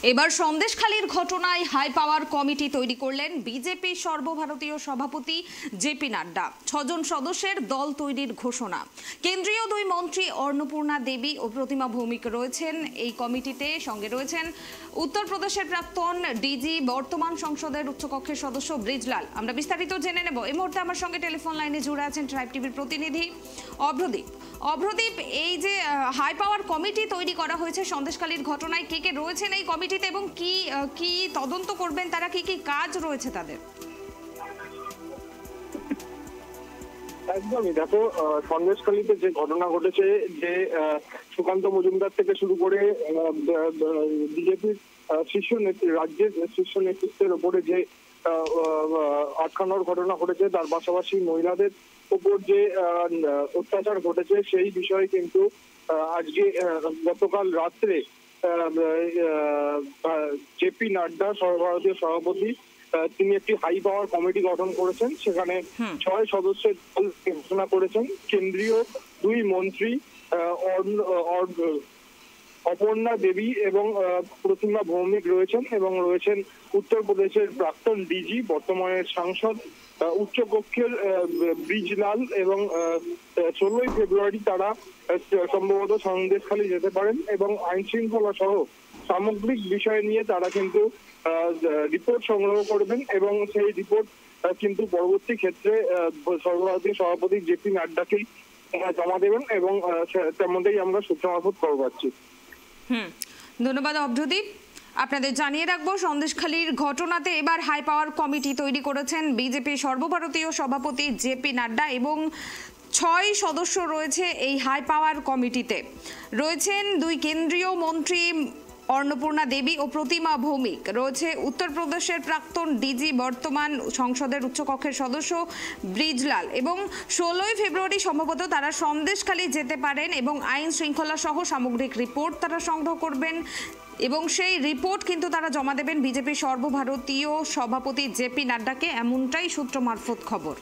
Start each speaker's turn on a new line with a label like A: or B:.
A: এবার সন্দেশখালীর ঘটনায় হাই পাওয়ার কমিটি তৈরি করলেন বিজেপি সর্বভারতীয় সভাপতি জেপি নাড্ডা। 6 জন সদস্যের দল তৈরির ঘোষণা। কেন্দ্রীয় দুই মন্ত্রী অন্নপূর্ণা দেবী ও প্রতিমা ভৌমিক রয়েছেন এই কমিটিতে। সঙ্গে রয়েছেন উত্তরপ্রদেশের প্রাক্তন ডিজি, বর্তমান সংসদের উচ্চকক্ষের সদস্য ব্রিজলাল। আমরা বিস্তারিত জেনে নেব। এই মুহূর্তে আমার সঙ্গে টেলিফোন লাইনে জুড়ে আছেন ট্রাইব টিভির প্রতিনিধি অভ্রদীপ। এই যে হাই পাওয়ার কমিটি তৈরি করা হয়েছে সন্দেশখালীর ঘটনায়, কে কে রয়েছেন এই কমিটিতে এবং কি তদন্ত করবেন তারা, কি কি কাজ রয়েছে তাদের?
B: একদমই, দেখো, সন্দেশখালীতে যে ঘটনা ঘটেছে, যে সুকান্ত মজুমদার থেকে শুরু করে বিজেপির রাজ্যের শীর্ষ নেতৃত্বের উপরে যে আটকানোর ঘটনা ঘটেছে, তার পাশাপাশি মহিলাদের উপর যে অত্যাচার ঘটেছে, সেই বিষয়ে কিন্তু আজকে গতকাল রাত্রে জেপি নাড্ডা সর্বভারতীয় সভাপতি তিনি একটি হাই পাওয়ার কমিটি গঠন করেছেন। সেখানে 6 সদস্যের দল ঘোষণা করেছেন। কেন্দ্রীয় দুই মন্ত্রী অপর্ণা দেবী এবং প্রতিমা ভৌমিক রয়েছেন, এবং রয়েছেন উত্তরপ্রদেশের প্রাক্তন ডিজি, বর্তমানের সাংসদ উচ্চকক্ষের ব্রিজলাল, এবং 16ই ফেব্রুয়ারি তারা সম্ভবত সন্দেশখালী যেতে পারেন এবং আইন শৃঙ্খলা সহ সামগ্রিক বিষয় নিয়ে তারা কিন্তু রিপোর্ট সংগ্রহ করবেন, এবং সেই রিপোর্ট কিন্তু পরবর্তী ক্ষেত্রে সর্বভারতীয় সভাপতি জেপি নাড্ডাকেই জমা দেবেন, এবং তেমনটাই আমরা সূত্র মারফত খবর পাচ্ছি।
A: ধন্যবাদ অভ্রদীপ। আপনাদের জানিয়ে রাখবো, সন্দেশখালীর ঘটনাতে এবার হাই পাওয়ার কমিটি তৈরি করেছেন বিজেপি সর্বভারতীয় সভাপতি জেপি নাড্ডা, এবং 6 সদস্য রয়েছে এই হাই পাওয়ার কমিটিতে। রয়েছেন দুই কেন্দ্রীয় মন্ত্রী অন্নপূর্ণা দেবী ও প্রতিমা ভৌমিক, রয়েছে উত্তরপ্রদেশের প্রাক্তন ডিজি, বর্তমান সংসদের উচ্চকক্ষের সদস্য ব্রিজলাল, এবং 16ই ফেব্রুয়ারি সম্ভবত তারা সন্দেশখালী যেতে পারেন এবং আইন শৃঙ্খলা সহ সামগ্রিক রিপোর্ট তারা সংগ্রহ করবেন, এবং সেই রিপোর্ট কিন্তু তারা জমা দেবেন বিজেপি সর্বভারতীয় সভাপতি জেপি নাড্ডাকে, এমনটাই সূত্র মারফত খবর।